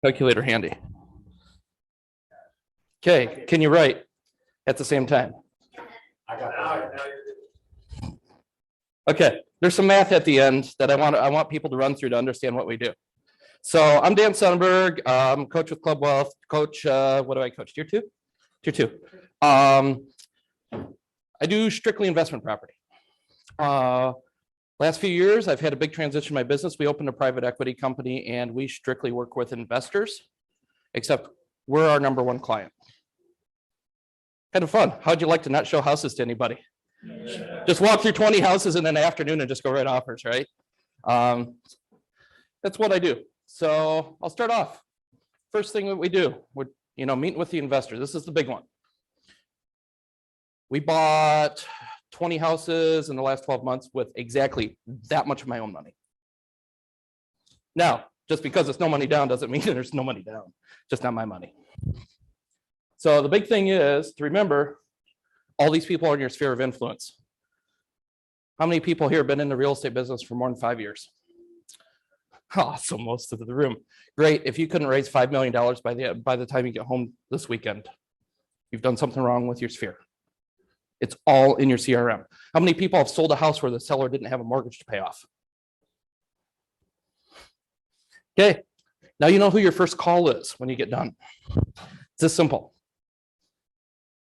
Calculator handy. Okay, can you write at the same time? Okay, there's some math at the end that I want people to run through to understand what we do. So I'm Dan Sonnenberg, coach with Club Wealth. Coach, what do I coach? Tier 2? Tier 2. I do strictly investment property. Last few years, I've had a big transition in my business. We opened a private equity company and we strictly work with investors, except we're our number one client. Kind of fun. How'd you like to not show houses to anybody? Just walk through 20 houses in an afternoon and just go write offers, right? That's what I do. So I'll start off. First thing that we do, we're meeting with the investor. This is the big one. We bought 20 houses in the last 12 months with exactly that much of my own money. Now, just because it's no money down doesn't mean there's no money down, just not my money. So the big thing is to remember, all these people are in your sphere of influence. How many people here have been in the real estate business for more than 5 years? Oh, so most of the room. Great. If you couldn't raise $5 million by the time you get home this weekend, you've done something wrong with your sphere. It's all in your CRM. How many people have sold a house where the seller didn't have a mortgage to pay off? Okay, now you know who your first call is when you get done. It's this simple.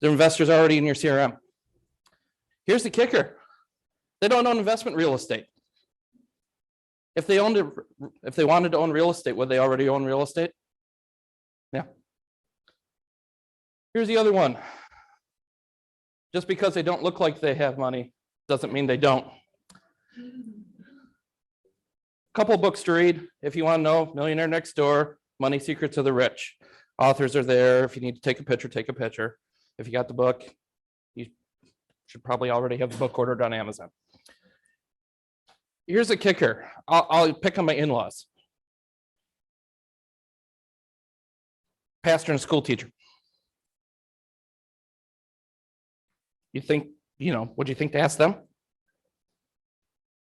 The investor's already in your CRM. Here's the kicker. They don't own investment real estate. If they wanted to own real estate, would they already own real estate? Yeah. Here's the other one. Just because they don't look like they have money doesn't mean they don't. Couple books to read if you want to know. Millionaire Next Door, Money Secrets of the Rich. Authors are there. If you need to take a picture, take a picture. If you got the book, you should probably already have the book ordered on Amazon. Here's a kicker. I'll pick on my in-laws. Pastor and school teacher. You think, what'd you think to ask them?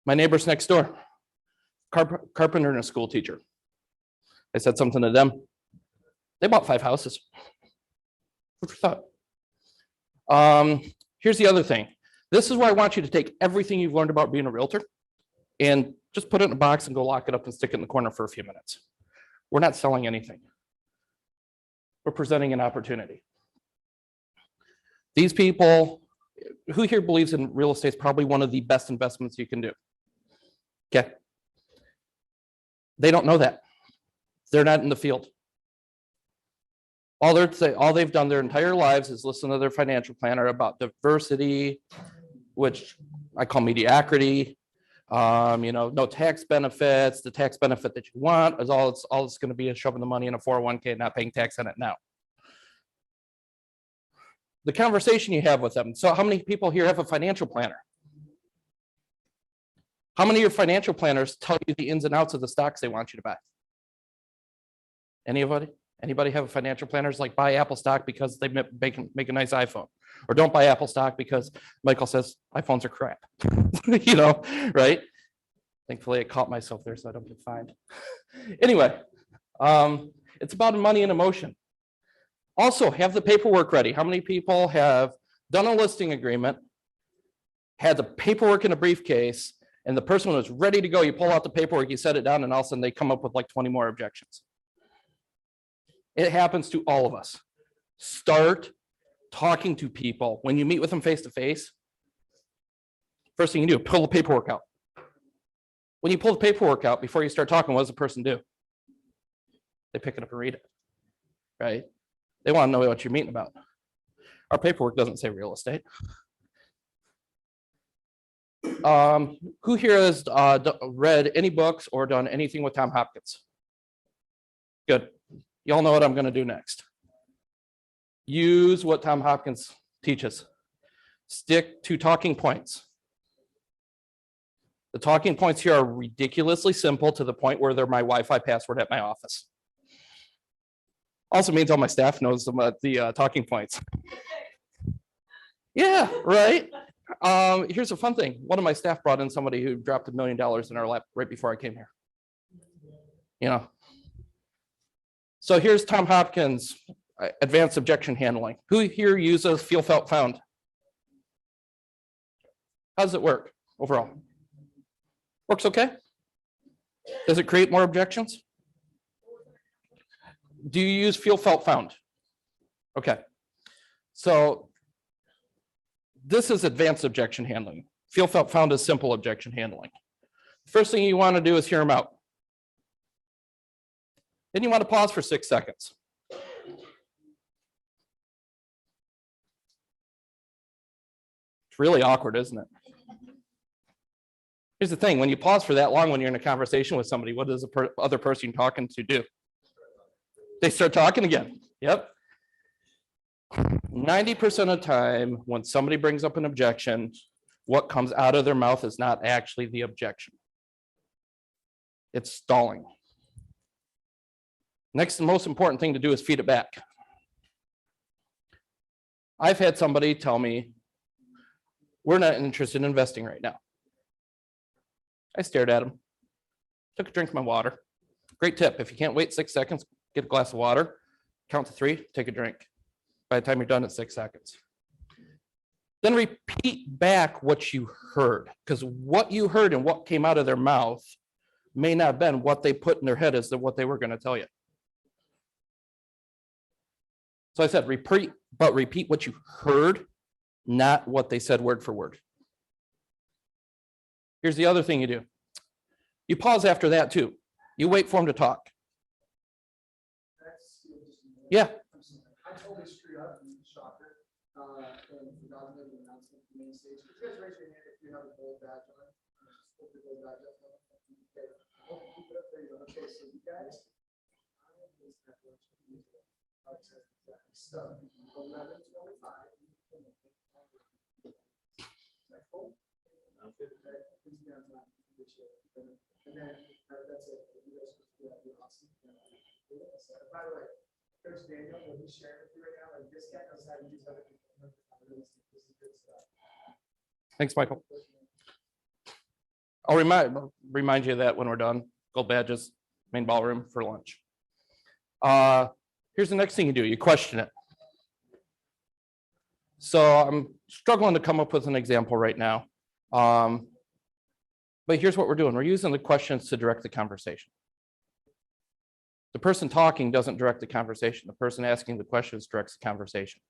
My neighbors next door, carpenter and a school teacher. I said something to them. They bought 5 houses. Food for thought. Here's the other thing. This is where I want you to take everything you've learned about being a realtor and just put it in a box and go lock it up and stick it in the corner for a few minutes. We're not selling anything. We're presenting an opportunity. These people, who here believes in real estate is probably one of the best investments you can do? Okay. They don't know that. They're not in the field. All they've done their entire lives is listen to their financial planner about diversity, which I call mediocrity. No tax benefits. The tax benefit that you want is all it's going to be is shoving the money in a 401k and not paying tax on it now. The conversation you have with them. So how many people here have a financial planner? How many of your financial planners tell you the ins and outs of the stocks they want you to buy? Anybody? Anybody have a financial planner? It's like buy Apple stock because they make a nice iPhone, or don't buy Apple stock because Michael says iPhones are crap. Right? Thankfully, I caught myself there so I don't get fined. Anyway, it's about money and emotion. Also, have the paperwork ready. How many people have done a listing agreement, had the paperwork in a briefcase, and the person was ready to go? You pull out the paperwork, you set it down, and all of a sudden they come up with like 20 more objections. It happens to all of us. Start talking to people. When you meet with them face to face, first thing you do, pull the paperwork out. When you pull the paperwork out, before you start talking, what does the person do? They pick it up and read it, right? They want to know what you're meeting about. Our paperwork doesn't say real estate. Who here has read any books or done anything with Tom Hopkins? Good. Y'all know what I'm going to do next. Use what Tom Hopkins teaches. Stick to talking points. The talking points here are ridiculously simple to the point where they're my Wi-Fi password at my office. Also means all my staff knows the talking points. Yeah, right. Here's a fun thing. One of my staff brought in somebody who dropped $1 million in our lap right before I came here. you know. So here's Tom Hopkins, advanced objection handling. Who here uses feel, felt, found? How does it work overall? Works okay? Does it create more objections? Do you use feel, felt, found? Okay. So this is advanced objection handling. Feel, felt, found is simple objection handling. First thing you want to do is hear them out. Then you want to pause for 6 seconds. It's really awkward, isn't it? Here's the thing, when you pause for that long when you're in a conversation with somebody, what does the other person you're talking to do? They start talking again. Yep. 90% of the time when somebody brings up an objection, what comes out of their mouth is not actually the objection. It's stalling. Next, the most important thing to do is feed it back. I've had somebody tell me, we're not interested in investing right now. I stared at him, took a drink of my water. Great tip, if you can't wait 6 seconds, get a glass of water, count to 3, take a drink. By the time you're done at 6 seconds. Then repeat back what you heard, because what you heard and what came out of their mouth may not have been what they put in their head as to what they were going to tell you. So I said, repeat what you heard, not what they said word for word. Here's the other thing you do. You pause after that too. You wait for them to talk. Yeah. I totally screwed up, shocker, and forgot to make an announcement for the main stage. Could you guys raise your hand if you have a gold badge on? Put the gold badge up. Okay, keep it up there. Okay, so you guys. So 11:25. And then that's it. You guys be awesome. By the way, Coach Daniel, will he share with you right now? Like this guy knows how to use other people. This is good stuff. Thanks, Michael. I'll remind you of that when we're done. Gold badges, main ballroom for lunch. Here's the next thing you do. You question it. So I'm struggling to come up with an example right now. But here's what we're doing. We're using the questions to direct the conversation. The person talking doesn't direct the conversation. The person asking the questions directs the conversation.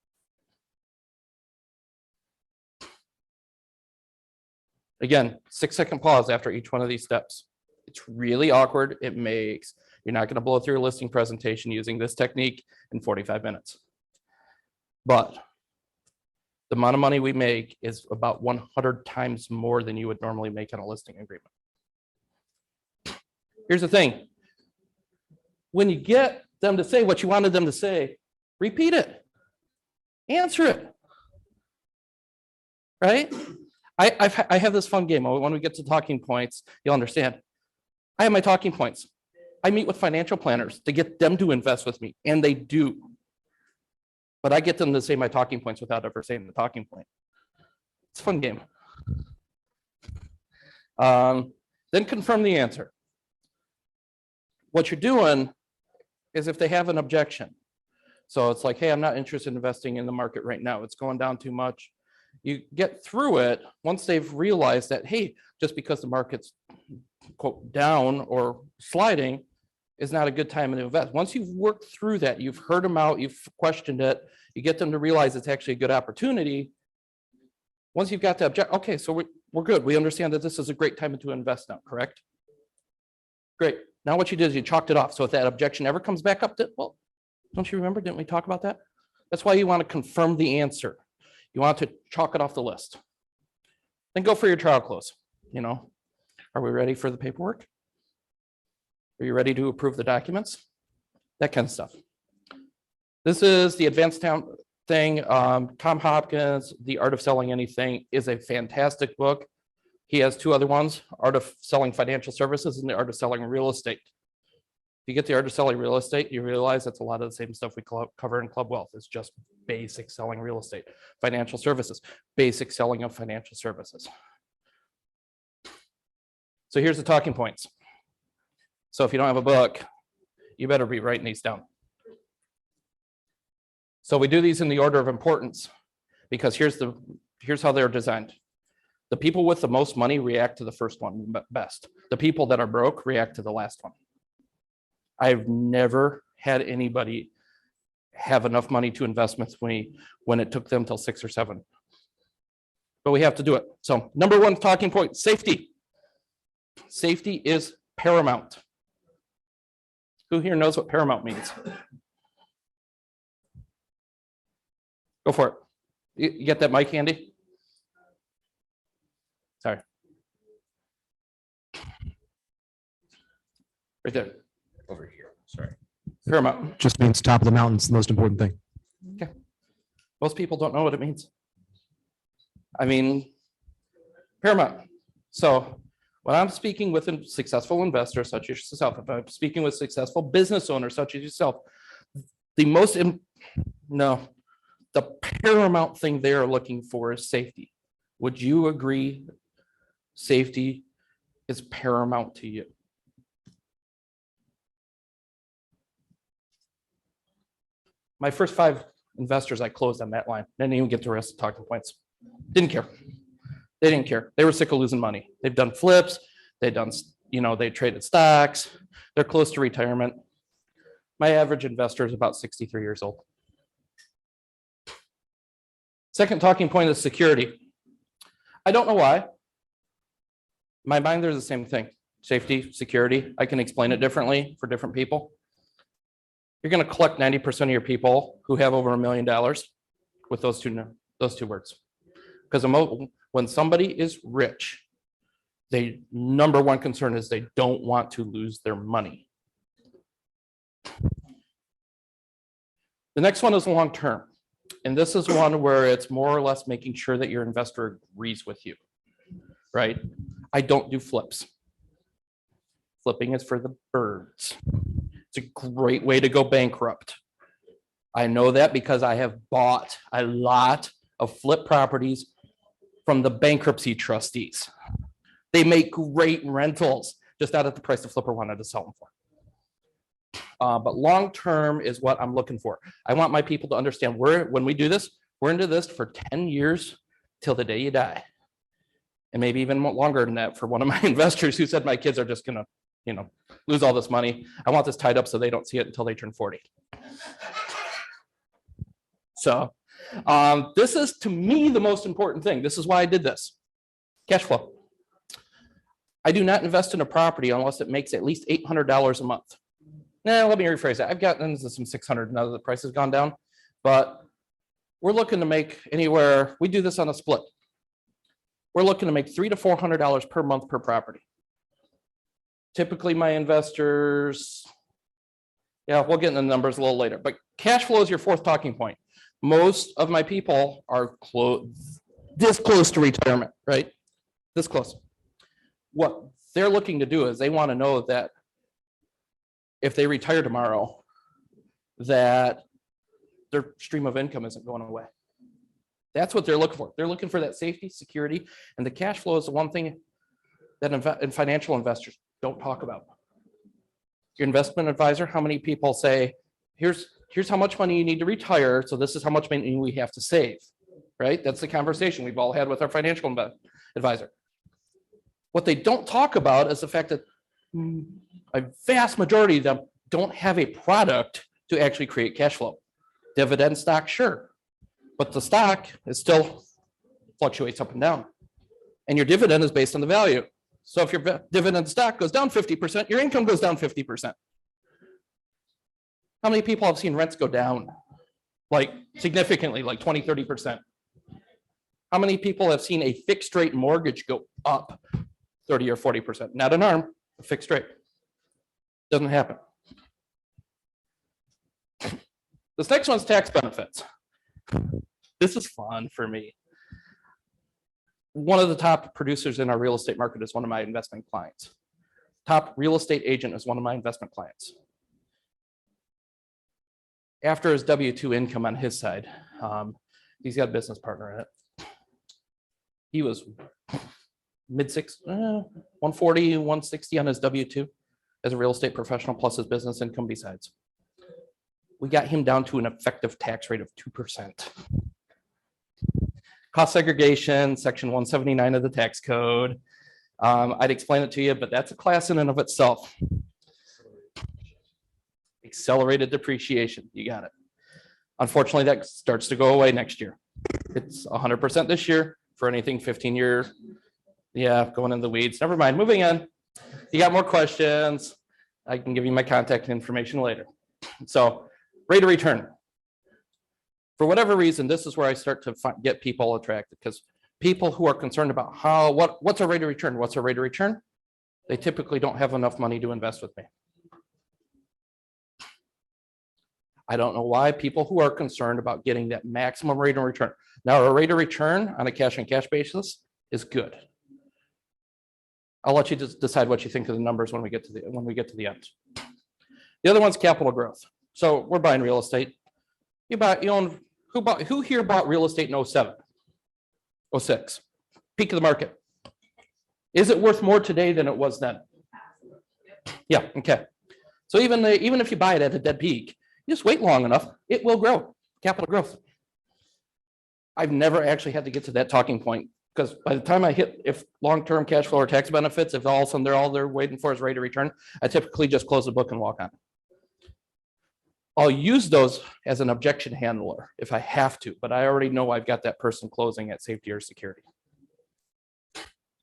Again, 6-second pause after each one of these steps. It's really awkward. It makes, you're not going to blow through a listing presentation using this technique in 45 minutes. But the amount of money we make is about 100 times more than you would normally make on a listing agreement. Here's the thing. When you get them to say what you wanted them to say, repeat it. Answer it. Right? I have this fun game. When we get to talking points, you'll understand. I have my talking points. I meet with financial planners to get them to invest with me, and they do. But I get them to say my talking points without ever saying the talking point. It's a fun game. Then confirm the answer. What you're doing is if they have an objection. So it's like, hey, I'm not interested in investing in the market right now. It's going down too much. You get through it once they've realized that, hey, just because the market's quote down or sliding is not a good time to invest. Once you've worked through that, you've heard them out, you've questioned it, you get them to realize it's actually a good opportunity. Once you've got the object, okay, so we're good. We understand that this is a great time to invest now, correct? Great. Now what you did is you chalked it off. So if that objection ever comes back up, well, don't you remember? Didn't we talk about that? That's why you want to confirm the answer. You want to chalk it off the list. Then go for your trial close. You know, are we ready for the paperwork? Are you ready to approve the documents? That kind of stuff. This is the advanced thing. Tom Hopkins, The Art of Selling Anything is a fantastic book. He has 2 other ones, Art of Selling Financial Services and The Art of Selling Real Estate. If you get The Art of Selling Real Estate, you realize that's a lot of the same stuff we cover in Club Wealth. It's just basic selling real estate, financial services, basic selling of financial services. So here's the talking points. So if you don't have a book, you better be writing these down. So we do these in the order of importance because here's how they're designed. The people with the most money react to the first one best. The people that are broke react to the last one. I've never had anybody have enough money to invest with me when it took them till 6 or 7. But we have to do it. So number one talking point, safety. Safety is paramount. Who here knows what paramount means? Go for it. You get that mic, Andy? Sorry. Right there. Over here, sorry. Paramount. Just means top of the mountain is the most important thing. Most people don't know what it means. I mean, paramount. So when I'm speaking with a successful investors such as yourself, if I'm speaking with successful business owners such as yourself, the paramount thing they're looking for is safety. Would you agree safety is paramount to you? My first 5 investors I closed on that line. Didn't even get the rest of the talking points. Didn't care. They didn't care. They were sick of losing money. They've done flips. They've done, they traded stocks. They're close to retirement. My average investor is about 63 years old. Second talking point is security. I don't know why. In my mind, they're the same thing. Safety, security. I can explain it differently for different people. You're going to collect 90% of your people who have over $1 million with those two words. Because when somebody is rich, their number one concern is they don't want to lose their money. The next one is long term. And this is one where it's more or less making sure that your investor agrees with you, right? I don't do flips. Flipping is for the birds. It's a great way to go bankrupt. I know that because I have bought a lot of flip properties from the bankruptcy trustees. They make great rentals, just not at the price the flipper wanted to sell them for. But long-term is what I'm looking for. I want my people to understand when we do this, we're into this for 10 years till the day you die. And maybe even longer than that for one of my investors who said my kids are just gonna, lose all this money. I want this tied up so they don't see it until they turn 40. So this is, to me, the most important thing. This is why I did this. Cash flow. I do not invest in a property unless it makes at least $800 a month. Now, let me rephrase that. I've gotten into some 600 now that the price has gone down, but we're looking to make anywhere, we do this on a split. We're looking to make $300 to $400 per month per property. Typically my investors, we'll get into the numbers a little later, but cash flow is your fourth talking point. Most of my people are this close to retirement, right? This close. What they're looking to do is they want to know that if they retire tomorrow, that their stream of income isn't going away. That's what they're looking for. They're looking for that safety, security, and the cash flow is the one thing that financial investors don't talk about. Your investment advisor, how many people say, here's how much money you need to retire, so this is how much money we have to save, right? That's the conversation we've all had with our financial advisor. What they don't talk about is the fact that a vast majority of them don't have a product to actually create cash flow. Dividend stock, sure, but the stock is still fluctuates up and down, and your dividend is based on the value. So if your dividend stock goes down 50%, your income goes down 50%. How many people have seen rents go down like significantly, like 20, 30%? How many people have seen a fixed rate mortgage go up 30 or 40%? Not an ARM, a fixed rate. Doesn't happen. This next one's tax benefits. This is fun for me. One of the top producers in our real estate market is one of my investment clients. Top real estate agent is one of my investment clients. After his W-2 income on his side, he's got a business partner in it. He was mid-6, 140, 160 on his W-2. as a real estate professional plus his business income besides. We got him down to an effective tax rate of 2%. Cost segregation, section 179 of the tax code. I'd explain it to you, but that's a class in and of itself. Accelerated depreciation, you got it. Unfortunately, that starts to go away next year. It's 100% this year for anything 15 years. Yeah, going in the weeds. Never mind, moving on. You got more questions, I can give you my contact information later. So rate of return. For whatever reason, this is where I start to get people attracted, because people who are concerned about what's a rate of return? What's a rate of return? They typically don't have enough money to invest with me. I don't know why people who are concerned about getting that maximum rate of return. Now, a rate of return on a cash and cash basis is good. I'll let you just decide what you think of the numbers when we get to the end. The other one's capital growth. So we're buying real estate. Who here bought real estate in 07, 06? Peak of the market. Is it worth more today than it was then? Yeah, okay. So even if you buy it at a dead peak, you just wait long enough, it will grow. Capital growth. I've never actually had to get to that talking point, because by the time I hit, if long-term cash flow or tax benefits, if all of a sudden all they're waiting for is rate of return, I typically just close the book and walk on. I'll use those as an objection handler if I have to, but I already know I've got that person closing at safety or security.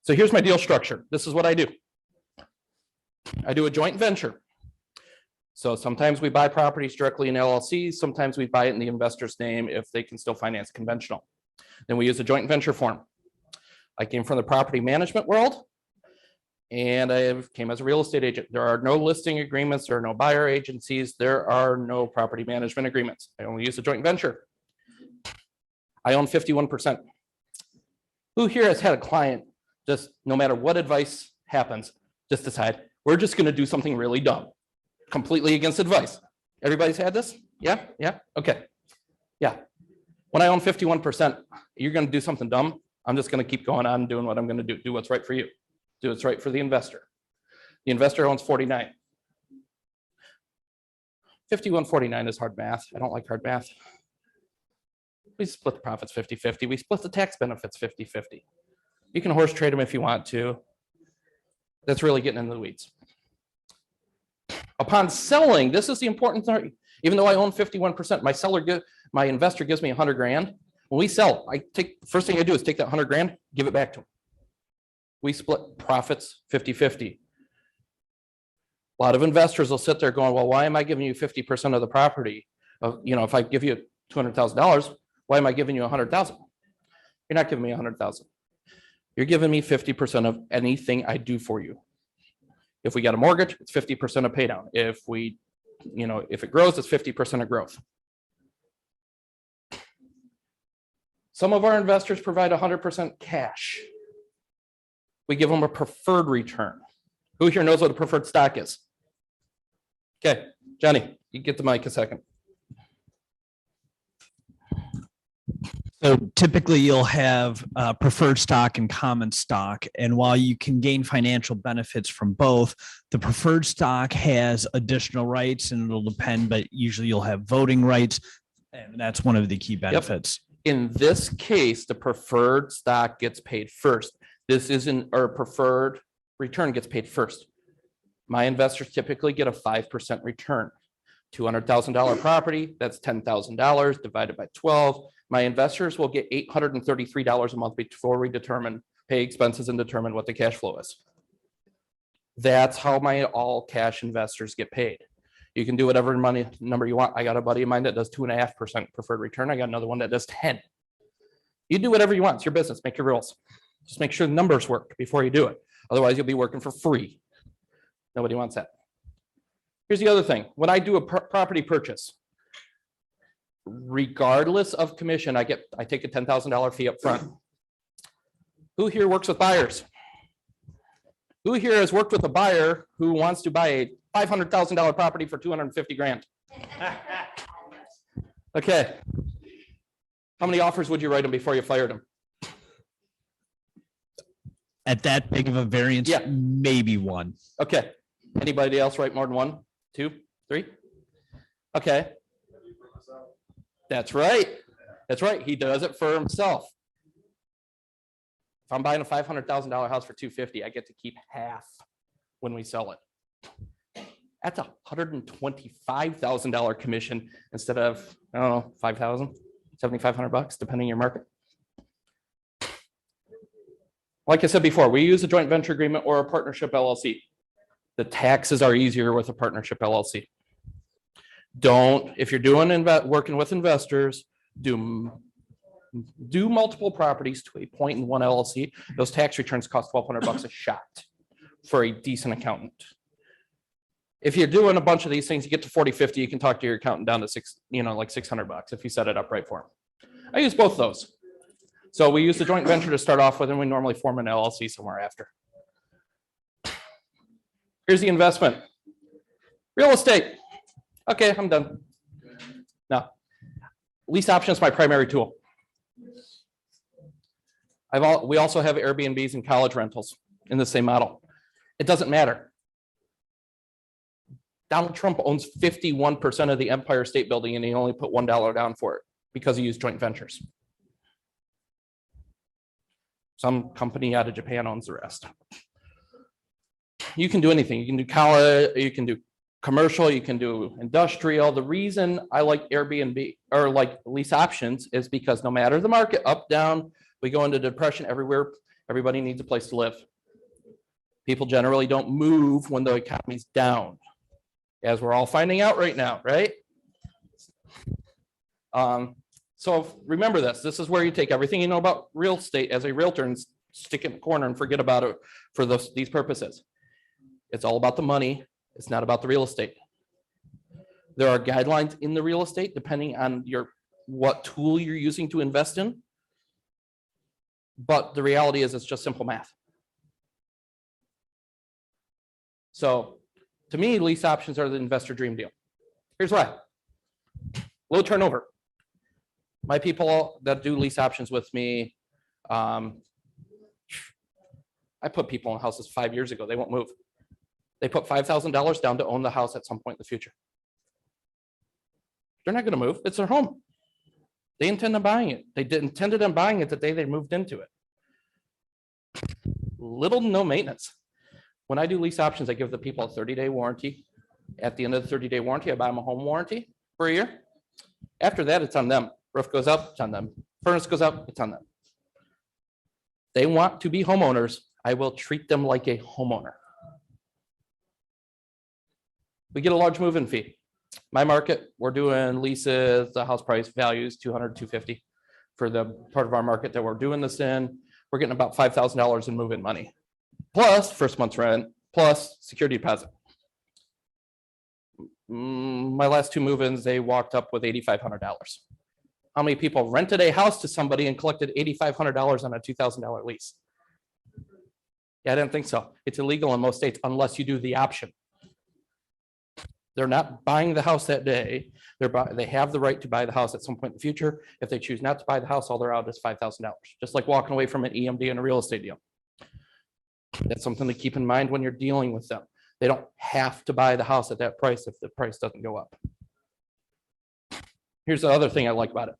So here's my deal structure. This is what I do. I do a joint venture. So sometimes we buy properties directly in LLCs. Sometimes we buy it in the investor's name if they can still finance conventional. Then we use a joint venture form. I came from the property management world, and I came as a real estate agent. There are no listing agreements. There are no buyer agencies. There are no property management agreements. I only use a joint venture. I own 51%. Who here has had a client just, no matter what advice happens, just decide, we're just going to do something really dumb, completely against advice? Everybody's had this? Yeah, okay. Yeah. When I own 51%, you're going to do something dumb. I'm just going to keep going on doing what I'm going to do. Do what's right for you. Do what's right for the investor. The investor owns 49. 51-49 is hard math. I don't like hard math. We split the profits 50-50. We split the tax benefits 50-50. You can horse trade them if you want to. That's really getting into the weeds. Upon selling, this is the important thing. Even though I own 51%, my investor gives me 100 grand. When we sell, first thing I do is take that 100 grand, give it back to him. We split profits 50-50. A lot of investors will sit there going, well, why am I giving you 50% of the property? If I give you $200,000, why am I giving you 100,000? You're not giving me 100,000. You're giving me 50% of anything I do for you. If we got a mortgage, it's 50% of pay down. If it grows, it's 50% of growth. Some of our investors provide 100% cash. We give them a preferred return. Who here knows what a preferred stock is? Okay, Johnny, you get the mic a second. So typically you'll have preferred stock and common stock. And while you can gain financial benefits from both, the preferred stock has additional rights, and it'll depend, but usually you'll have voting rights. And that's one of the key benefits. Yep. In this case, the preferred stock gets paid first. This isn't, or preferred return gets paid first. My investors typically get a 5% return. $200,000 property, that's $10,000 divided by 12. My investors will get $833 a month before we pay expenses and determine what the cash flow is. That's how my all cash investors get paid. You can do whatever money number you want. I got a buddy of mine that does 2.5% preferred return. I got another one that does 10. You do whatever you want. It's your business. Make your rules. Just make sure the numbers work before you do it. Otherwise, you'll be working for free. Nobody wants that. Here's the other thing. When I do a property purchase, regardless of commission, I take a $10,000 fee up front. Who here works with buyers? Who here has worked with a buyer who wants to buy a $500,000 property for 250 grand? Okay. How many offers would you write them before you fired them? At that big of a variance, Yeah. maybe one. Okay. Anybody else write more than 1, 2, 3? Okay. That's right. That's right. He does it for himself. If I'm buying a $500,000 house for $250,000, I get to keep half when we sell it. That's a $125,000 commission instead of, I don't know, $5,000, $7,500, depending on your market. Like I said before, we use a joint venture agreement or a partnership LLC. The taxes are easier with a partnership LLC. If you're doing working with investors, do multiple properties to a point in one LLC. Those tax returns cost $1,200 a shot for a decent accountant. If you're doing a bunch of these things, you get to 40, 50, you can talk to your accountant down to like $600 if you set it up right for them. I use both those. So we use the joint venture to start off with, and we normally form an LLC somewhere after. Here's the investment. Real estate. Okay, I'm done. Now, lease option is my primary tool. We also have Airbnbs and college rentals in the same model. It doesn't matter. Donald Trump owns 51% of the Empire State Building, and he only put $1 down for it because he used joint ventures. Some company out of Japan owns the rest. You can do anything. You can do college, you can do commercial, you can do industrial. The reason I like Airbnb or like lease options is because no matter the market, up, down, we go into depression everywhere. Everybody needs a place to live. People generally don't move when the economy's down, as we're all finding out right now, right? So remember this. This is where you take everything you know about real estate as a realtor and stick it in the corner and forget about it for these purposes. It's all about the money. It's not about the real estate. There are guidelines in the real estate depending on what tool you're using to invest in. But the reality is it's just simple math. So to me, lease options are the investor dream deal. Here's why. Low turnover. My people that do lease options with me, I put people in houses 5 years ago. They won't move. They put $5,000 down to own the house at some point in the future. They're not going to move. It's their home. They intend on buying it. They intended on buying it the day they moved into it. Little to no maintenance. When I do lease options, I give the people a 30-day warranty. At the end of the 30-day warranty, I buy them a home warranty for a year. After that, it's on them. Roof goes up, it's on them. Furnace goes up, it's on them. They want to be homeowners. I will treat them like a homeowner. We get a large move-in fee. My market, we're doing leases, the house price values 200, 250 for the part of our market that we're doing this in. We're getting about $5,000 in move-in money, plus first month's rent, plus security deposit. My last 2 move-ins, they walked up with $8,500. How many people rented a house to somebody and collected $8,500 on a $2,000 lease? Yeah, I didn't think so. It's illegal in most states unless you do the option. They're not buying the house that day. They have the right to buy the house at some point in the future. If they choose not to buy the house, all they're out is $5,000, just like walking away from an EMD in a real estate deal. That's something to keep in mind when you're dealing with them. They don't have to buy the house at that price if the price doesn't go up. Here's the other thing I like about it.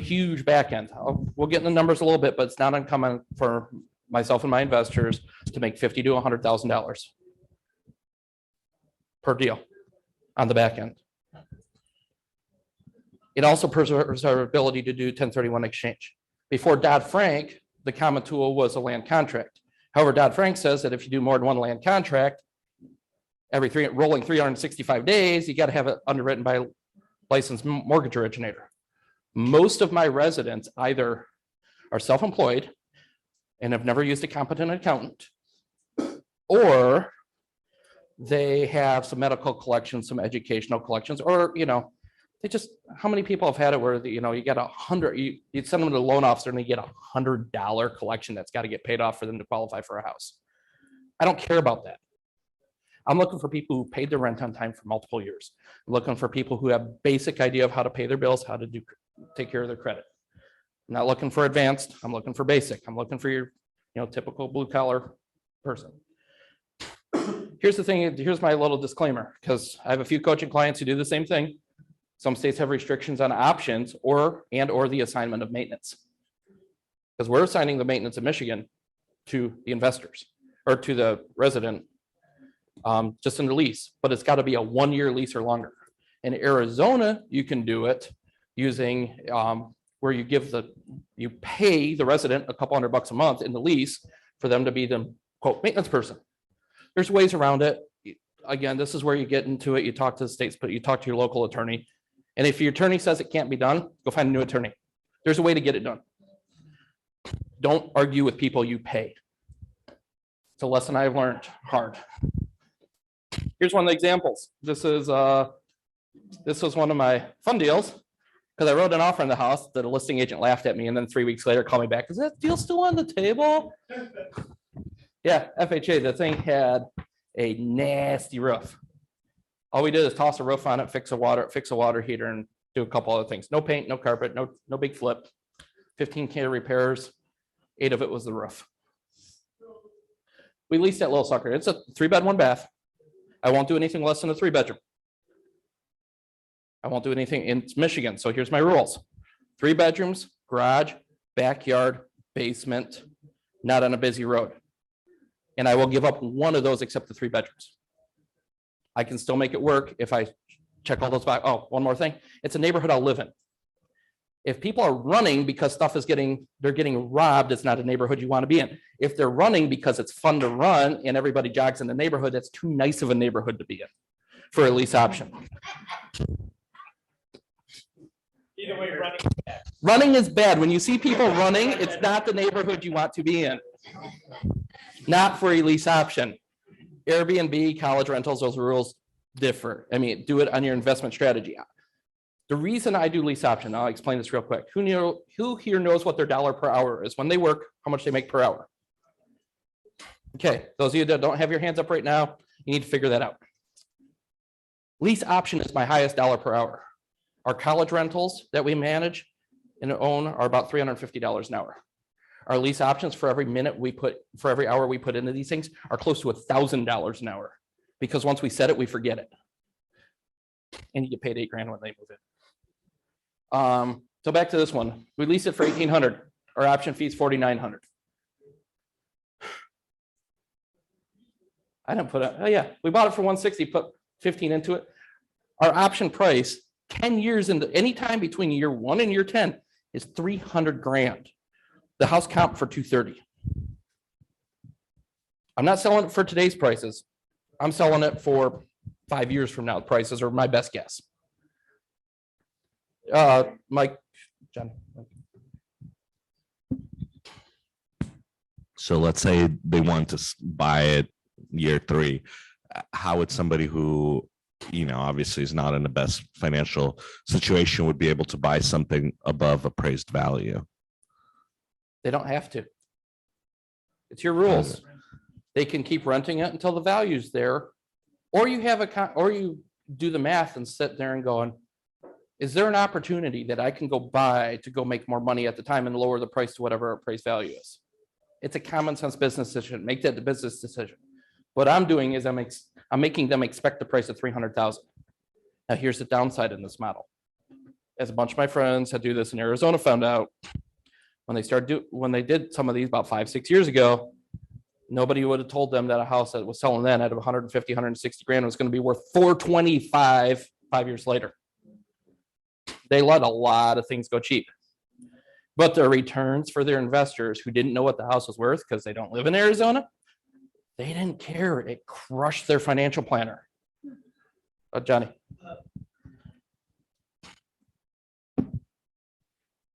Huge back end. We'll get in the numbers a little bit, but it's not uncommon for myself and my investors to make $50,000 to $100,000 per deal on the back end. It also preserves our ability to do 1031 exchange. Before Dodd-Frank, the common tool was a land contract. However, Dodd-Frank says that if you do more than one land contract, every rolling 365 days, you got to have it underwritten by a licensed mortgage originator. Most of my residents either are self-employed and have never used a competent accountant, or they have some medical collections, some educational collections, or, they just, how many people have had it where, you get you send them to the loan officer and they get $100 collection that's got to get paid off for them to qualify for a house. I don't care about that. I'm looking for people who paid their rent on time for multiple years. I'm looking for people who have basic idea of how to pay their bills, how to take care of their credit. I'm not looking for advanced. I'm looking for basic. I'm looking for your, typical blue collar person. Here's the thing, here's my little disclaimer, because I have a few coaching clients who do the same thing. Some states have restrictions on options or the assignment of maintenance. Because we're assigning the maintenance in Michigan to the investors or to the resident, just in the lease, but it's got to be a 1-year lease or longer. In Arizona, you can do it using where you pay the resident a couple $100 a month in the lease for them to be the quote maintenance person. There's ways around it. Again, this is where you get into it. You talk to the states, but you talk to your local attorney. And if your attorney says it can't be done, go find a new attorney. There's a way to get it done. Don't argue with people you pay. It's a lesson I've learned hard. Here's one of the examples. This was one of my fun deals because I wrote an offer on the house that a listing agent laughed at me, and then 3 weeks later called me back. Is that deal still on the table? Yeah, FHA. The thing had a nasty roof. All we did is toss a roof on it, fix a water heater, and do a couple other things. No paint, no carpet, no big flip. 15K repairs. 8 of it was the roof. We leased that little sucker. It's a 3-bed, 1-bath. I won't do anything less than a 3-bedroom. I won't do anything in Michigan. So here's my rules: 3 bedrooms, garage, backyard, basement, not on a busy road. And I will give up one of those except the 3 bedrooms. I can still make it work if I check all those back. Oh, one more thing. It's a neighborhood I'll live in. If people are running because they're getting robbed, it's not a neighborhood you want to be in. If they're running because it's fun to run and everybody jogs in the neighborhood, that's too nice of a neighborhood to be in for a lease option. Either way, running. Running is bad. When you see people running, it's not the neighborhood you want to be in. Not for a lease option. Airbnb, college rentals, those rules differ. I mean, do it on your investment strategy. The reason I do lease option, I'll explain this real quick. Who here knows what their dollar per hour is when they work, how much they make per hour? Okay, those of you that don't have your hands up right now, you need to figure that out. Lease option is my highest dollar per hour. Our college rentals that we manage and own are about $350 an hour. Our lease options for every hour we put into these things are close to $1,000 an hour, because once we set it, we forget it. And you get paid $8,000 when they move in. So back to this one. We lease it for $1,800. Our option fee is $4,900. I didn't put it. Oh yeah, we bought it for $160, put $15 into it. Our option price 10 years into any time between year 1 and year 10 is $300,000. The house comp for $230. I'm not selling it for today's prices. I'm selling it for 5 years from now prices, or my best guess. Mike, John. So let's say they want to buy it year 3. How would somebody who, obviously is not in the best financial situation would be able to buy something above appraised value? They don't have to. It's your rules. They can keep renting it until the value's there, or you do the math and sit there and going, is there an opportunity that I can go buy to go make more money at the time and lower the price to whatever appraised value is? It's a common sense business decision. Make that the business decision. What I'm doing is I'm making them expect the price of $300,000. Now here's the downside in this model. As a bunch of my friends that do this in Arizona found out, when they did some of these about 5-6 years ago, nobody would have told them that a house that was selling then at 150, 160 grand was going to be worth 425 5 years later. They let a lot of things go cheap. But the returns for their investors who didn't know what the house was worth because they don't live in Arizona, they didn't care. It crushed their financial planner. Johnny.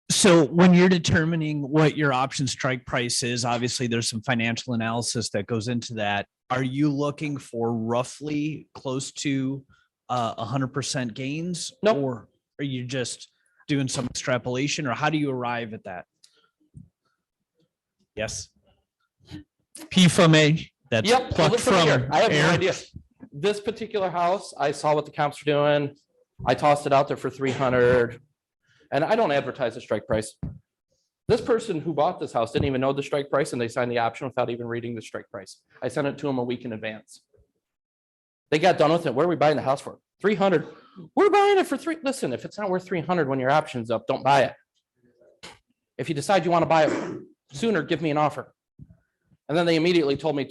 So when you're determining what your option strike price is, obviously there's some financial analysis that goes into that. Are you looking for roughly close to 100% gains? Nope. Or are you just doing some extrapolation, or how do you arrive at that? Yes. P from A. That's Yep. plucked from I have no air. idea. This particular house, I saw what the comps were doing. I tossed it out there for 300. And I don't advertise the strike price. This person who bought this house didn't even know the strike price, and they signed the option without even reading the strike price. I sent it to them a week in advance. They got done with it. What are we buying the house for? 300. We're buying it for three. Listen, if it's not worth 300 when your option's up, don't buy it. If you decide you want to buy it sooner, give me an offer. And then they immediately told me,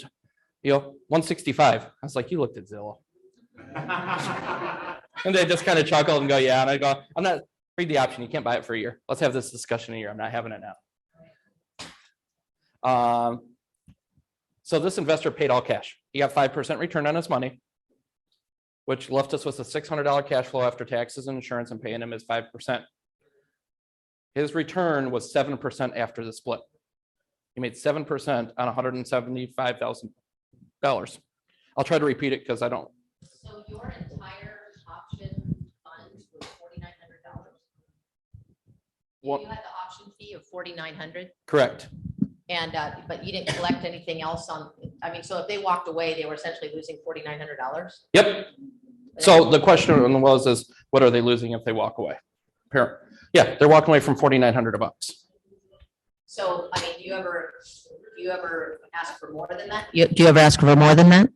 165. I was like, you looked at Zillow. And they just kind of chuckled and go, yeah. And I go, I'm not, read the option. You can't buy it for a year. Let's have this discussion in a year. I'm not having it now. So this investor paid all cash. He got 5% return on his money, which left us with a $600 cash flow after taxes and insurance and paying him his 5%. His return was 7% after the split. He made 7% on $175,000. I'll try to repeat it because I don't. So your entire option funds was $4,900? What? You had the option fee of $4,900 Correct. and, but you didn't collect anything else on, I mean, so if they walked away, they were essentially losing $4,900? Yep. So the question was, what are they losing if they walk away? Yeah, they're walking away from $4,900. So, I mean, do you ever ask for more than that? Do you ever ask for more than that?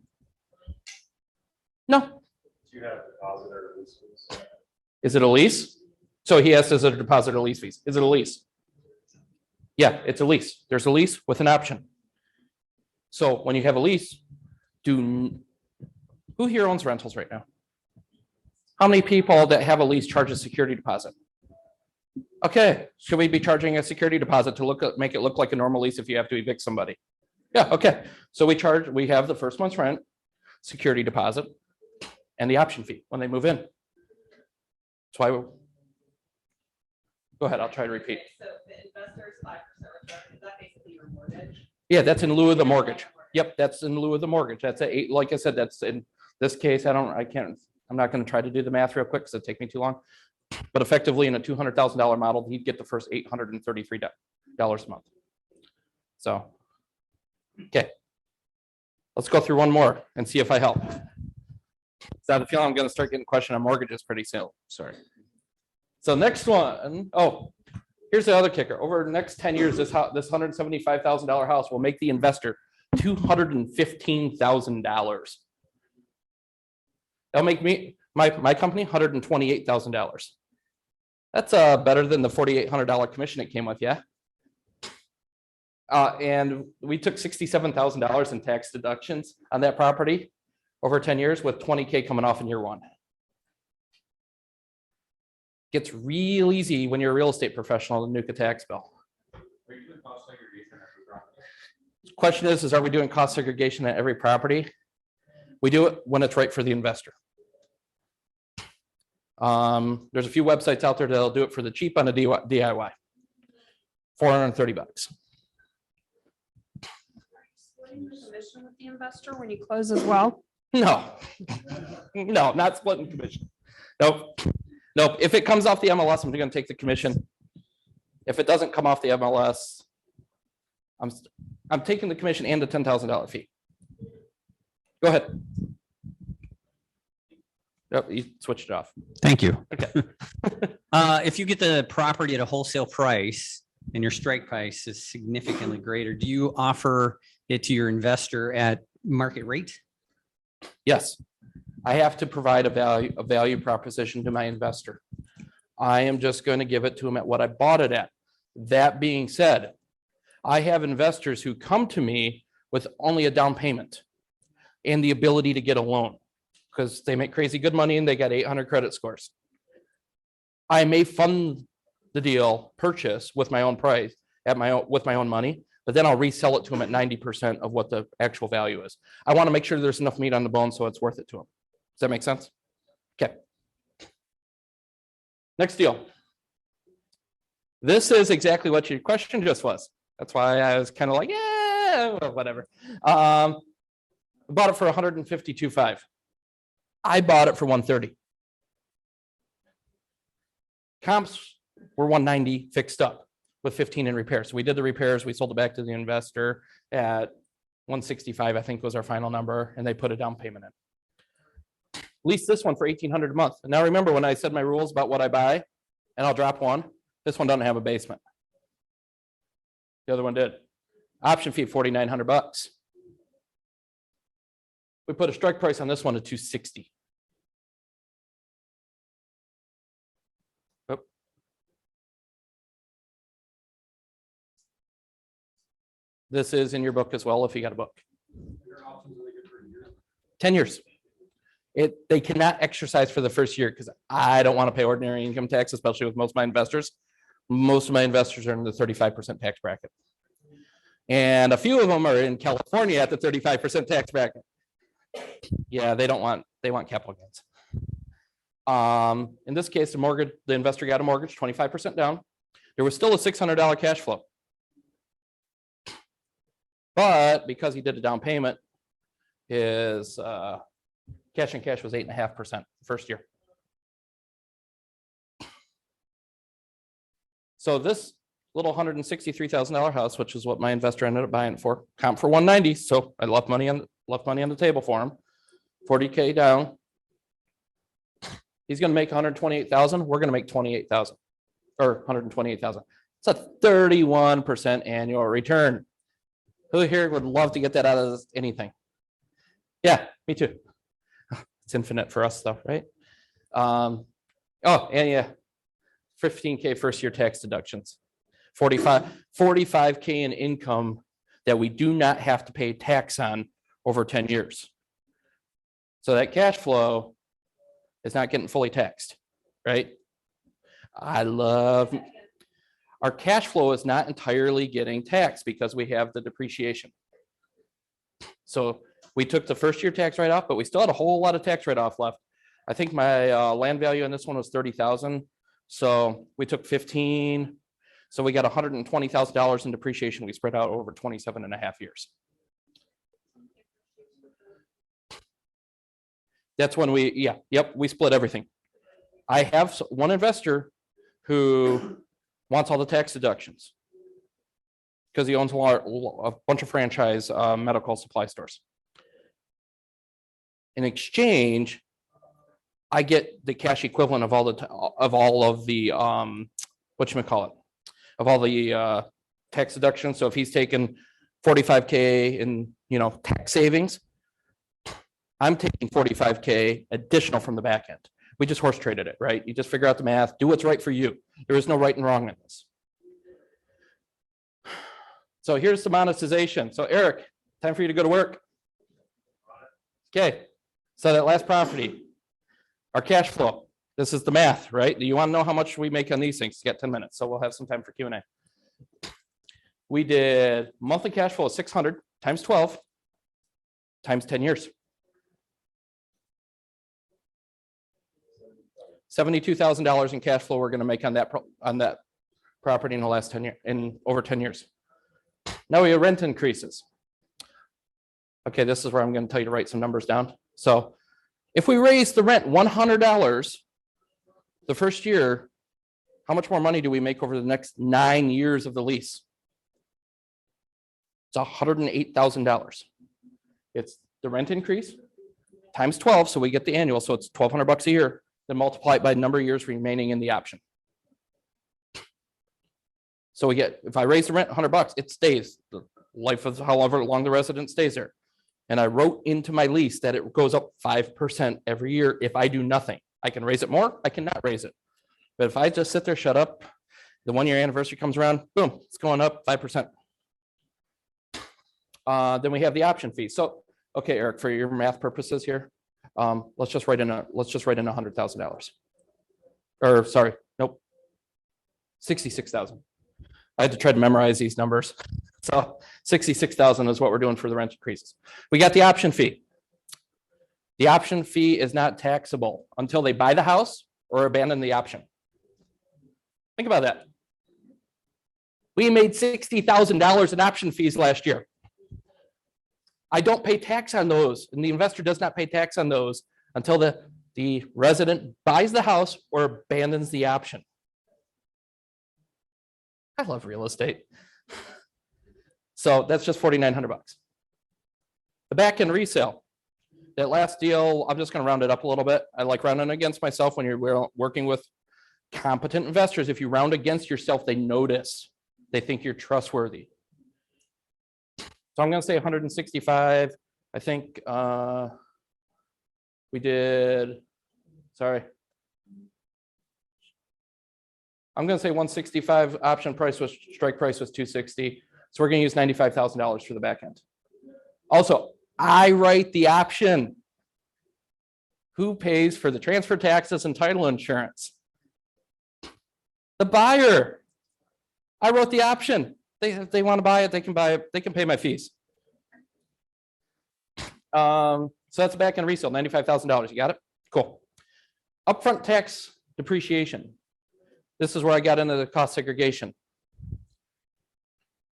No. Do you have deposit or lease fees? Is it a lease? So he asked, is it a deposit or lease fees? Is it a lease? Yeah, it's a lease. There's a lease with an option. So when you have a lease, who here owns rentals right now? How many people that have a lease charge a security deposit? Okay, should we be charging a security deposit to make it look like a normal lease if you have to evict somebody? Yeah, okay. So we have the first month's rent, security deposit, and the option fee when they move in. That's why go ahead, I'll try to repeat. So the investor's 5% return, is that basically your mortgage? Yeah, that's in lieu of the mortgage. Yep, that's in lieu of the mortgage. That's like I said, that's in this case, I'm not going to try to do the math real quick because it'd take me too long. But effectively in a $200,000 model, he'd get the first $833 a month. So, okay. Let's go through one more and see if I help. So I have a feeling I'm going to start getting questioned on mortgages pretty soon. Sorry. So next one. Oh, here's the other kicker. Over the next 10 years, this $175,000 house will make the investor $215,000. That'll make me my company $128,000. That's better than the $4,800 commission it came with, yeah. And we took $67,000 in tax deductions on that property over 10 years, with $20K coming off in year one. Gets real easy when you're a real estate professional to nuke a tax bill. Question is are we doing cost segregation at every property? We do it when it's right for the investor. There's a few websites out there that'll do it for the cheap on a DIY. $430. Splitting the commission with the investor when you close as well? No, no, not splitting commission. Nope. Nope. If it comes off the MLS, I'm going to take the commission. If it doesn't come off the MLS, I'm taking the commission and the $10,000 fee. Go ahead. Yep, you switched it off. Thank you. Okay. If you get the property at a wholesale price and your strike price is significantly greater, do you offer it to your investor at market rate? Yes, I have to provide a value proposition to my investor. I am just going to give it to him at what I bought it at. That being said, I have investors who come to me with only a down payment and the ability to get a loan because they make crazy good money and they got 800 credit scores. I may fund the deal purchase with my own price with my own money, but then I'll resell it to them at 90% of what the actual value is. I want to make sure there's enough meat on the bone so it's worth it to them. Does that make sense? Okay. Next deal. This is exactly what your question just was. That's why I was kind of like, yeah, well, whatever. Bought it for $152,500. I bought it for $130,000. Comps were $190,000 fixed up with 15 in repairs. So we did the repairs. We sold it back to the investor at $165,000, I think was our final number, and they put a down payment in. Lease this one for $1,800 a month. And now remember when I said my rules about what I buy, and I'll drop one. This one doesn't have a basement. The other one did. Option fee $4,900. We put a strike price on this one at 260. Oop. This is in your book as well, if you got a book. 10 years. They cannot exercise for the first year because I don't want to pay ordinary income tax, especially with most of my investors. Most of my investors are in the 35% tax bracket. And a few of them are in California at the 35% tax bracket. Yeah, they want capital gains. In this case, the investor got a mortgage, 25% down. There was still a $600 cash flow. But because he did a down payment, his cash and cash was 8.5% first year. So this little $163,000 house, which is what my investor ended up buying it for, comp for 190. So I left money on the table for him. 40K down. He's going to make 128,000. We're going to make 28,000 or 128,000. It's a 31% annual return. Who here would love to get that out of anything? Yeah, me too. It's infinite for us though, right? Oh, and yeah, 15K first year tax deductions, 45K in income that we do not have to pay tax on over 10 years. So that cash flow is not getting fully taxed, right? Our cash flow is not entirely getting taxed because we have the depreciation. So we took the first year tax write-off, but we still had a whole lot of tax write-off left. I think my land value on this one was 30,000. So we took 15. So we got $120,000 in depreciation. We spread out over 27.5 years. That's when we split everything. I have one investor who wants all the tax deductions because he owns a bunch of franchise medical supply stores. In exchange, I get the cash equivalent of all the tax deductions. So if he's taken 45K in tax savings, I'm taking 45K additional from the back end. We just horse traded it, right? You just figure out the math, do what's right for you. There is no right and wrong in this. So here's the monetization. So Eric, time for you to go to work. Okay, so that last property, our cash flow. This is the math, right? Do you want to know how much we make on these things? You got 10 minutes, so we'll have some time for Q&A. We did monthly cash flow of 600 times 12 times 10 years. $72,000 in cash flow we're going to make on that property in the last 10 years, in over 10 years. Now we have rent increases. Okay, this is where I'm going to tell you to write some numbers down. So if we raise the rent $100 the first year, how much more money do we make over the next 9 years of the lease? It's $108,000. It's the rent increase times 12, so we get the annual, so it's $1,200 a year. Then multiply it by the number of years remaining in the option. So we get, if I raise the rent $100, it stays the life of however long the resident stays there. And I wrote into my lease that it goes up 5% every year if I do nothing. I can raise it more, I cannot raise it. But if I just sit there, shut up, the 1 year anniversary comes around, boom, it's going up 5%. Then we have the option fee. So, okay, Eric, for your math purposes here, let's just write in $100,000. Or sorry, nope, 66,000. I had to try to memorize these numbers. So 66,000 is what we're doing for the rent increases. We got the option fee. The option fee is not taxable until they buy the house or abandon the option. Think about that. We made $60,000 in option fees last year. I don't pay tax on those, and the investor does not pay tax on those until the resident buys the house or abandons the option. I love real estate. So that's just $4,900. The back end resale. That last deal, I'm just going to round it up a little bit. I like rounding against myself when you're working with competent investors. If you round against yourself, they notice. They think you're trustworthy. So I'm going to say 165 I think we did, sorry. I'm gonna say 165, option price was, strike price was 260. So we're gonna use $95,000 for the back end. Also, I write the option. Who pays for the transfer taxes and title insurance? The buyer. I wrote the option. If they want to buy it, they can buy it. They can pay my fees. So that's back end resale, $95,000. You got it? Cool. Upfront tax depreciation. This is where I got into the cost segregation.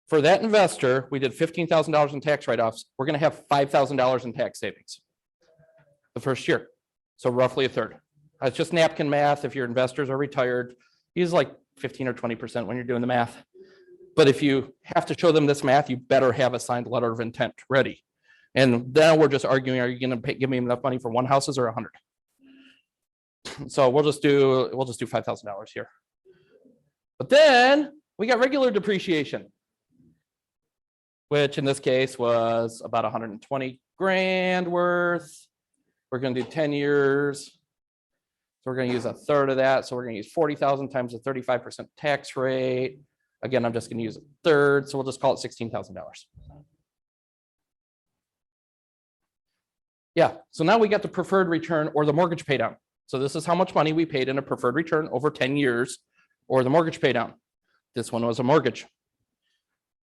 For that investor, we did $15,000 in tax write-offs. We're going to have $5,000 in tax savings the first year. So roughly a third. It's just napkin math. If your investors are retired, use like 15 or 20% when you're doing the math. But if you have to show them this math, you better have a signed letter of intent ready. And then we're just arguing, are you going to give me enough money for one houses or 100? So we'll just do $5,000 here. But then we got regular depreciation, which in this case was about 120 grand worth. We're going to do 10 years. So we're going to use a third of that. So we're going to use 40,000 times the 35% tax rate. Again, I'm just going to use a third. So we'll just call it $16,000. Yeah. So now we got the preferred return or the mortgage pay down. So this is how much money we paid in a preferred return over 10 years or the mortgage pay down. This one was a mortgage.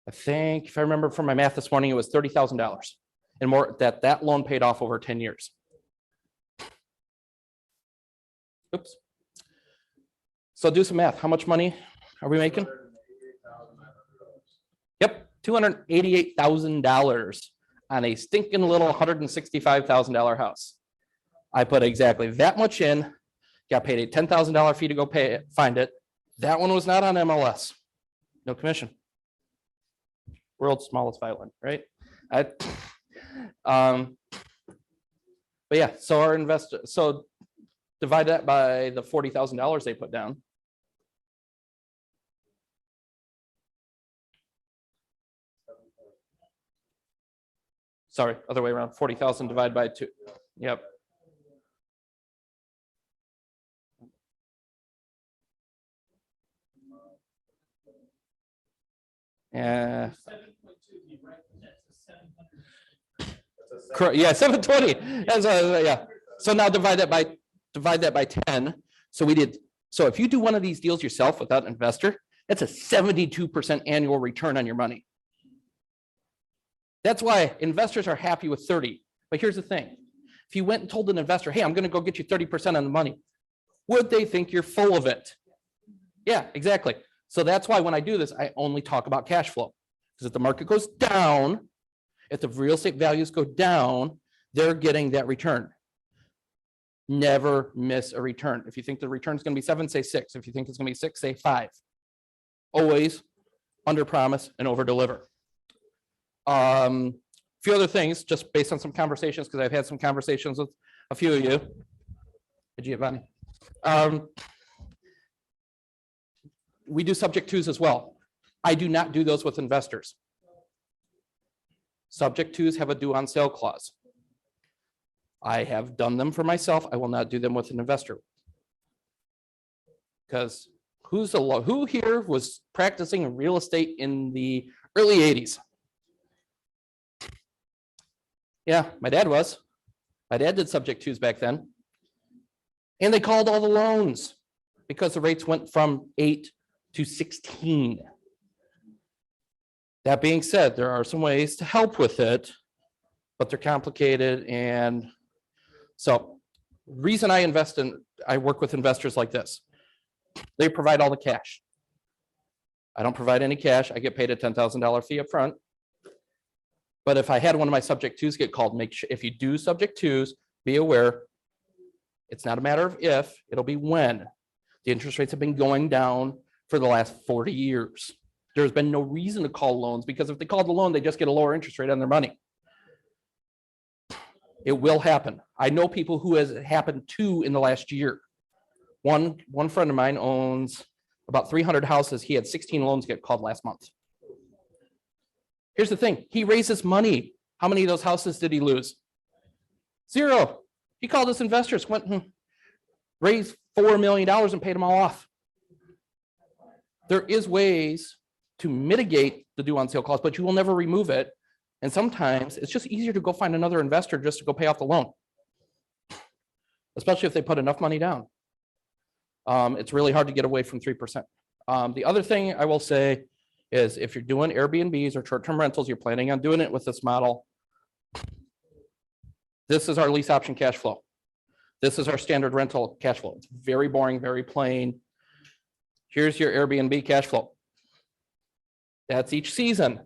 I think if I remember from my math this morning, it was $30,000 and more that loan paid off over 10 years. Oops. So do some math. How much money are we making? Yep, $288,000 on a stinking little $165,000 house. I put exactly that much in, got paid a $10,000 fee to go pay it, find it. That one was not on MLS. No commission. World's smallest violin, right? But yeah, so our investor, so divide that by the $40,000 they put down. Sorry, other way around, 40,000 divided by 2. Yep. Yeah. Correct. Yeah, 720. That's yeah. So now divide that by 10. So we did. So if you do one of these deals yourself without an investor, that's a 72% annual return on your money. That's why investors are happy with 30. But here's the thing. If you went and told an investor, hey, I'm going to go get you 30% on the money, would they think you're full of it? Yeah, exactly. So that's why when I do this, I only talk about cash flow. Because if the market goes down, if the real estate values go down, they're getting that return. Never miss a return. If you think the return is going to be 7, say 6. If you think it's going to be 6, say 5. Always under promise and over deliver. A few other things, just based on some conversations, because I've had some conversations with a few of you. Hey, Giovanni. We do subject twos as well. I do not do those with investors. Subject twos have a due on sale clause. I have done them for myself. I will not do them with an investor. Because who here was practicing real estate in the early 80s? Yeah, my dad was. My dad did subject twos back then. And they called all the loans because the rates went from 8 to 16. That being said, there are some ways to help with it, but they're complicated. And so reason I work with investors like this. They provide all the cash. I don't provide any cash. I get paid a $10,000 fee up front. But if I had one of my subject twos get called, make sure if you do subject twos, be aware it's not a matter of if, it'll be when. The interest rates have been going down for the last 40 years. There's been no reason to call loans because if they call the loan, they just get a lower interest rate on their money. It will happen. I know people who has happened to in the last year. One friend of mine owns about 300 houses. He had 16 loans get called last month. Here's the thing. He raises money How many of those houses did he lose? 0. He called his investors, went and raised $4 million and paid them all off. There is ways to mitigate the due on sale cost, but you will never remove it. And sometimes it's just easier to go find another investor just to go pay off the loan, especially if they put enough money down. It's really hard to get away from 3%. The other thing I will say is if you're doing Airbnbs or short-term rentals, you're planning on doing it with this model. This is our lease option cash flow. This is our standard rental cash flow. It's very boring, very plain. Here's your Airbnb cash flow. That's each season.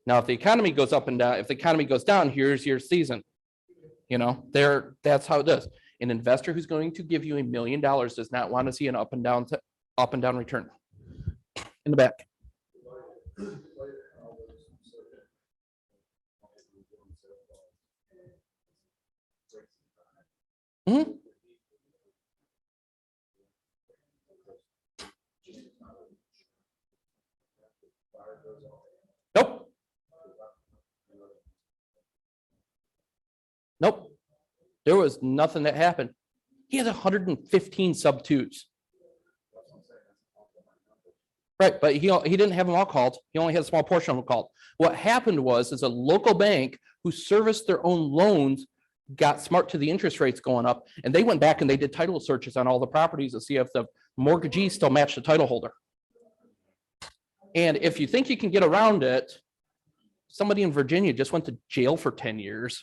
Now, if the economy goes up and down, if the economy goes down, here's your season. You know, that's how it does. An investor who's going to give you $1 million does not want to see an up and down return. In the back. Mm-hmm. Nope. Nope. There was nothing that happened. He has 115 sub twos. Right, but he didn't have them all called. He only had a small portion of them called. What happened was a local bank who serviced their own loans got smart to the interest rates going up, and they went back and they did title searches on all the properties to see if the mortgagee still matched the title holder. And if you think you can get around it, somebody in Virginia just went to jail for 10 years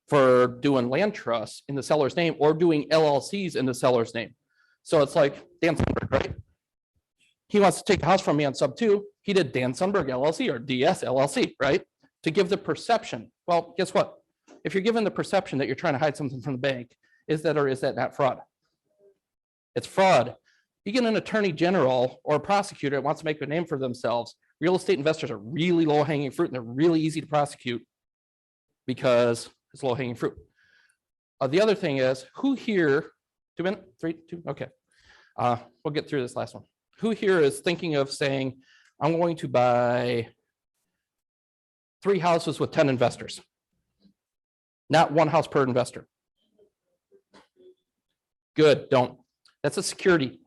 for doing land trusts in the seller's name or doing LLCs in the seller's name. So it's like Dan Sundberg, right? He wants to take a house from me on sub 2. He did Dan Sundberg LLC or DS LLC, right? To give the perception. Well, guess what? If you're given the perception that you're trying to hide something from the bank, is that or is that not fraud? It's fraud. You get an attorney general or a prosecutor that wants to make a name for themselves. Real estate investors are really low hanging fruit and they're really easy to prosecute because it's low hanging fruit. The other thing is, who here, 2 minutes, 3, 2, okay. We'll get through this last one. Who here is thinking of saying, I'm going to buy 3 houses with 10 investors? Not 1 house per investor. Good, don't. That's a security.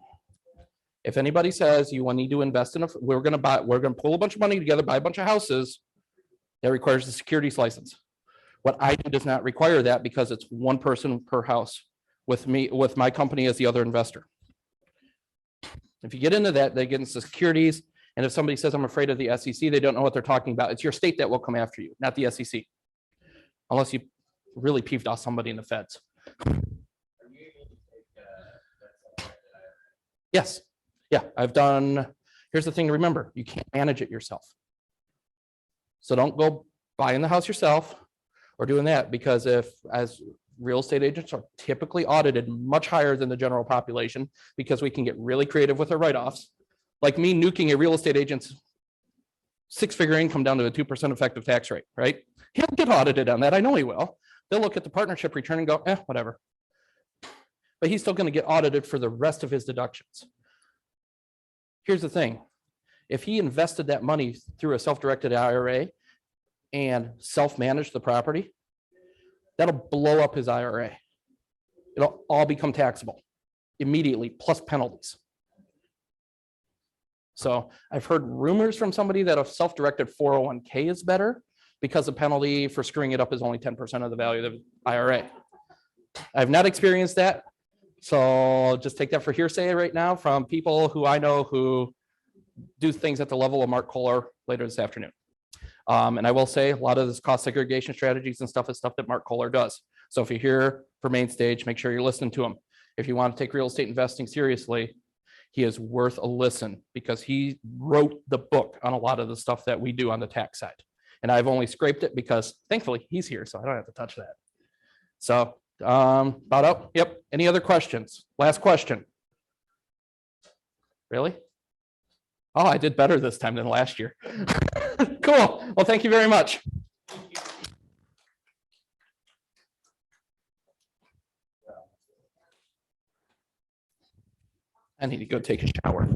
If anybody says you need to invest in we're going to pull a bunch of money together, buy a bunch of houses, that requires the securities license. What I do does not require that because it's 1 person per house with my company as the other investor. If you get into that, they get into securities. And if somebody says, I'm afraid of the SEC, they don't know what they're talking about. It's your state that will come after you, not the SEC. Unless you really peeved off somebody in the feds. Yes. Yeah, I've done. Here's the thing to remember. You can't manage it yourself. So don't go buying the house yourself or doing that, because as real estate agents are typically audited much higher than the general population, because we can get really creative with our write-offs. Like me nuking a real estate agent's 6-figure income down to a 2% effective tax rate, right? He'll get audited on that. I know he will. They'll look at the partnership return and go, whatever. But he's still going to get audited for the rest of his deductions. Here's the thing. If he invested that money through a self-directed IRA and self-managed the property, that'll blow up his IRA. It'll all become taxable immediately, plus penalties. So I've heard rumors from somebody that a self-directed 401k is better because the penalty for screwing it up is only 10% of the value of the IRA. I've not experienced that. So just take that for hearsay right now from people who I know who do things at the level of Mark Kohler later this afternoon. And I will say a lot of this cost segregation strategies and stuff is stuff that Mark Kohler does. So if you're here for Main Stage, make sure you're listening to him. If you want to take real estate investing seriously, he is worth a listen because he wrote the book on a lot of the stuff that we do on the tax side. And I've only scraped it because thankfully he's here, so I don't have to touch that. So about up. Yep. Any other questions? Last question. Really? Oh, I did better this time than last year. Cool. Well, thank you very much. I need to go take a shower.